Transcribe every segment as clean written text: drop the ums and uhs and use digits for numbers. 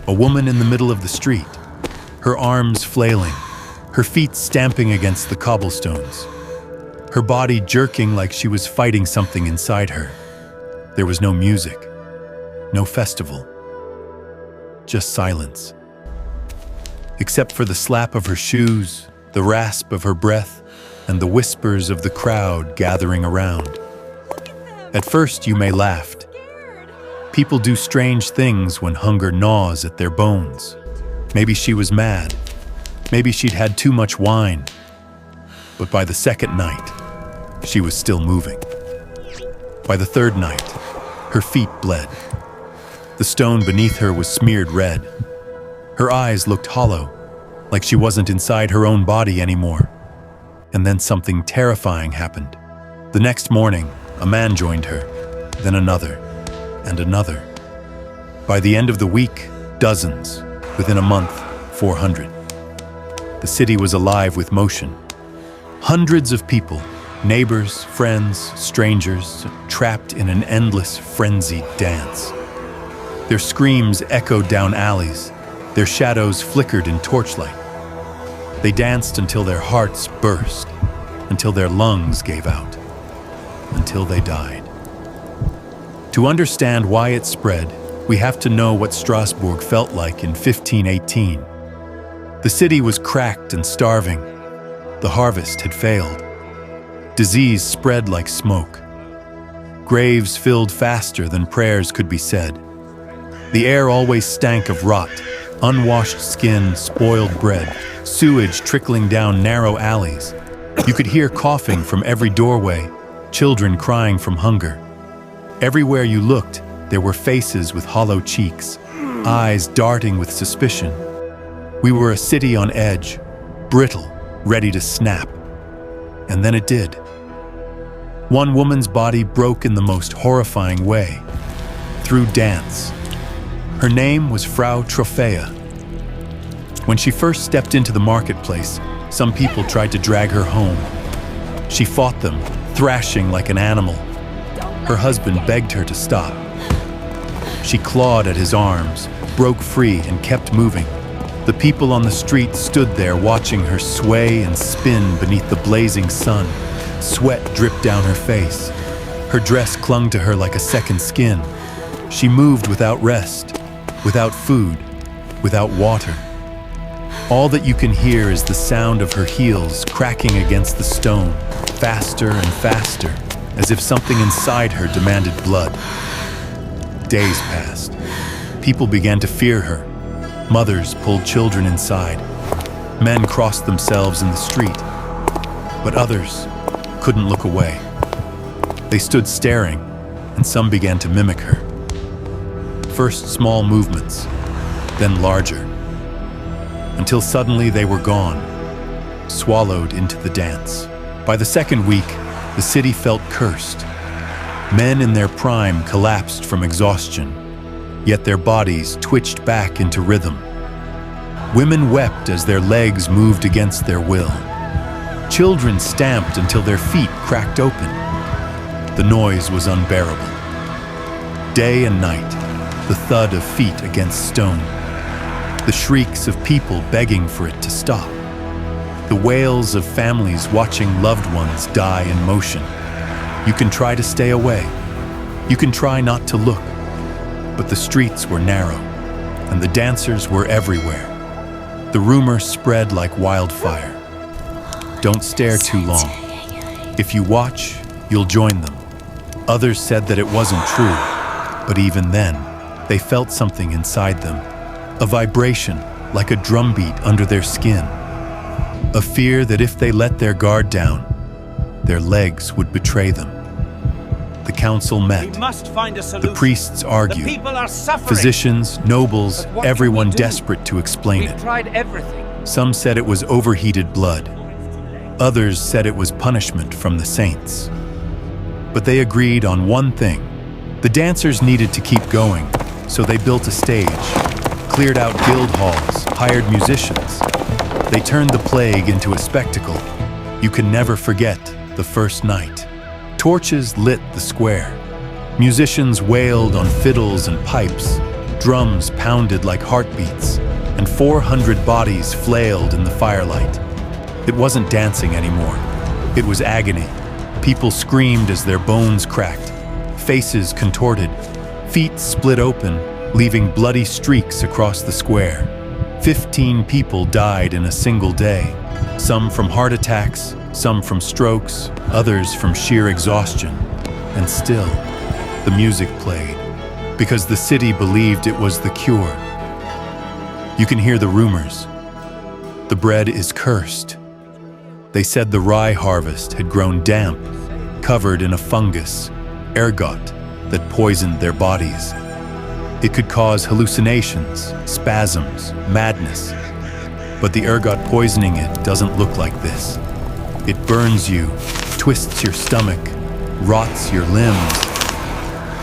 A woman in the middle of the street, her arms flailing, her feet stamping against the cobblestones, her body jerking like she was fighting something inside her. There was no music, no festival, just silence. Except for the slap of her shoes, the rasp of her breath, and the whispers of the crowd gathering around. At first you may laugh. People do strange things when hunger gnaws at their bones. Maybe she was mad. Maybe she'd had too much wine. But by the second night, she was still moving. By the third night, her feet bled. The stone beneath her was smeared red. Her eyes looked hollow, like she wasn't inside her own body anymore. And then something terrifying happened. The next morning, a man joined her, then another, and another. By the end of the week, dozens. Within a month, 400. The city was alive with motion. Hundreds of people, neighbors, friends, strangers, trapped in an endless, frenzied dance. Their screams echoed down alleys. Their shadows flickered in torchlight. They danced until their hearts burst, until their lungs gave out, until they died. To understand why it spread, we have to know what Strasbourg felt like in 1518. The city was cracked and starving. The harvest had failed. Disease spread like smoke. Graves filled faster than prayers could be said. The air always stank of rot, unwashed skin, spoiled bread, sewage trickling down narrow alleys. You could hear coughing from every doorway, children crying from hunger. Everywhere you looked, there were faces with hollow cheeks, eyes darting with suspicion. We were a city on edge, brittle, ready to snap. And then it did. One woman's body broke in the most horrifying way, through dance. Her name was Frau Trophäa. When she first stepped into the marketplace, some people tried to drag her home. She fought them, thrashing like an animal. Her husband begged her to stop. She clawed at his arms, broke free, and kept moving. The people on the street stood there watching her sway and spin beneath the blazing sun. Sweat dripped down her face. Her dress clung to her like a second skin. She moved without rest, without food, without water. All that you can hear is the sound of her heels cracking against the stone, faster and faster, as if something inside her demanded blood. Days passed. People began to fear her. Mothers pulled children inside. Men crossed themselves in the street. But others couldn't look away. They stood staring, and some began to mimic her. First small movements, then larger, until suddenly they were gone, swallowed into the dance. By the second week, the city felt cursed. Men in their prime collapsed from exhaustion, yet their bodies twitched back into rhythm. Women wept as their legs moved against their will. Children stamped until their feet cracked open. The noise was unbearable. Day and night, the thud of feet against stone. The shrieks of people begging for it to stop. The wails of families watching loved ones die in motion. You can try to stay away. You can try not to look. But the streets were narrow, and the dancers were everywhere. The rumor spread like wildfire. Don't stare too long. If you watch, you'll join them. Others said that it wasn't true, but even then, they felt something inside them. A vibration, like a drumbeat under their skin. A fear that if they let their guard down, their legs would betray them. The council met. We must find a solution. The priests argued. The people are suffering. Physicians, nobles, everyone desperate to explain it. We've tried everything. Some said it was overheated blood. Others said it was punishment from the saints. But they agreed on one thing. The dancers needed to keep going, so they built a stage, cleared out guild halls, hired musicians. They turned the plague into a spectacle. You can never forget the first night. Torches lit the square. Musicians wailed on fiddles and pipes. Drums pounded like heartbeats, and 400 bodies flailed in the firelight. It wasn't dancing anymore. It was agony. People screamed as their bones cracked, faces contorted, feet split open, leaving bloody streaks across the square. 15 people died in a single day, some from heart attacks, some from strokes, others from sheer exhaustion. And still, the music played, because the city believed it was the cure. You can hear the rumors. The bread is cursed. They said the rye harvest had grown damp, covered in a fungus, ergot, that poisoned their bodies. It could cause hallucinations, spasms, madness. But the ergot poisoning it doesn't look like this. It burns you, twists your stomach, rots your limbs.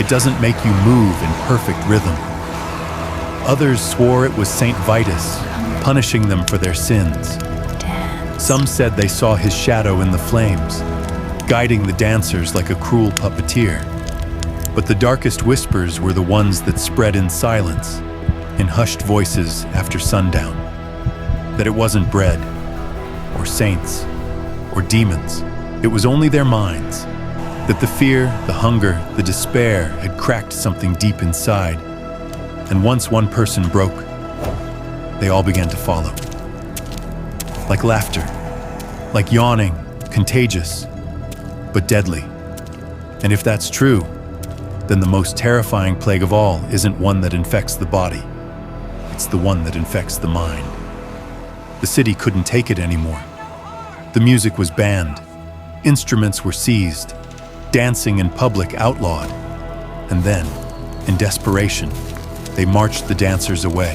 It doesn't make you move in perfect rhythm. Others swore it was Saint Vitus, punishing them for their sins. Some said they saw his shadow in the flames, guiding the dancers like a cruel puppeteer. But the darkest whispers were the ones that spread in silence, in hushed voices after sundown. That it wasn't bread, or saints, or demons. It was only their minds. That the fear, the hunger, the despair had cracked something deep inside. And once one person broke, they all began to follow. Like laughter, like yawning, contagious, but deadly. And if that's true, then the most terrifying plague of all isn't one that infects the body. It's the one that infects the mind. The city couldn't take it anymore. The music was banned. Instruments were seized. Dancing in public outlawed. And then, in desperation, they marched the dancers away.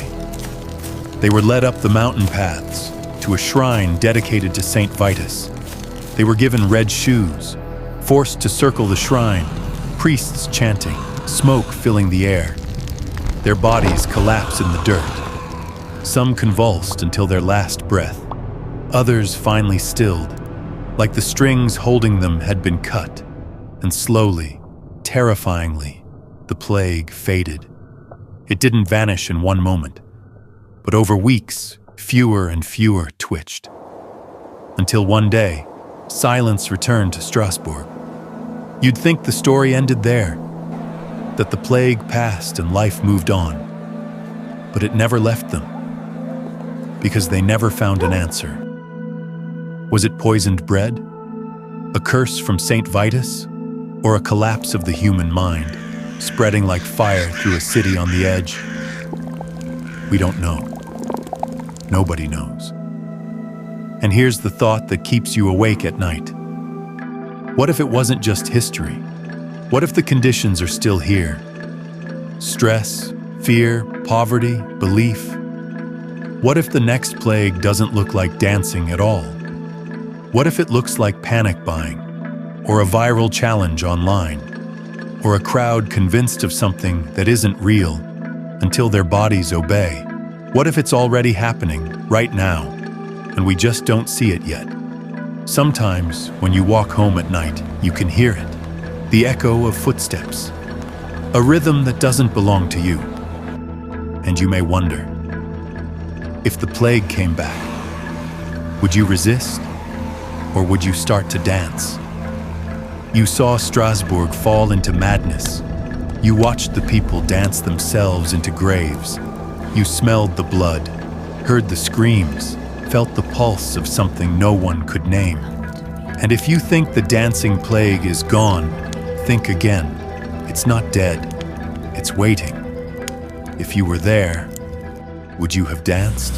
They were led up the mountain paths to a shrine dedicated to Saint Vitus. They were given red shoes, forced to circle the shrine, priests chanting, smoke filling the air. Their bodies collapsed in the dirt. Some convulsed until their last breath. Others finally stilled, like the strings holding them had been cut. And slowly, terrifyingly, the plague faded. It didn't vanish in one moment, but over weeks, fewer and fewer twitched. Until one day, silence returned to Strasbourg. You'd think the story ended there, that the plague passed and life moved on. But it never left them, because they never found an answer. Was it poisoned bread? A curse from Saint Vitus? Or a collapse of the human mind, spreading like fire through a city on the edge? We don't know. Nobody knows. And here's the thought that keeps you awake at night. What if it wasn't just history? What if the conditions are still here? Stress, fear, poverty, belief. What if the next plague doesn't look like dancing at all? What if it looks like panic buying? Or a viral challenge online, or a crowd convinced of something that isn't real until their bodies obey? What if it's already happening right now, and we just don't see it yet? Sometimes, when you walk home at night, you can hear it, the echo of footsteps, a rhythm that doesn't belong to you. And you may wonder, if the plague came back, would you resist, or would you start to dance? You saw Strasbourg fall into madness. You watched the people dance themselves into graves. You smelled the blood, heard the screams, felt the pulse of something no one could name. And if you think the dancing plague is gone, think again. It's not dead. It's waiting. If you were there, would you have danced?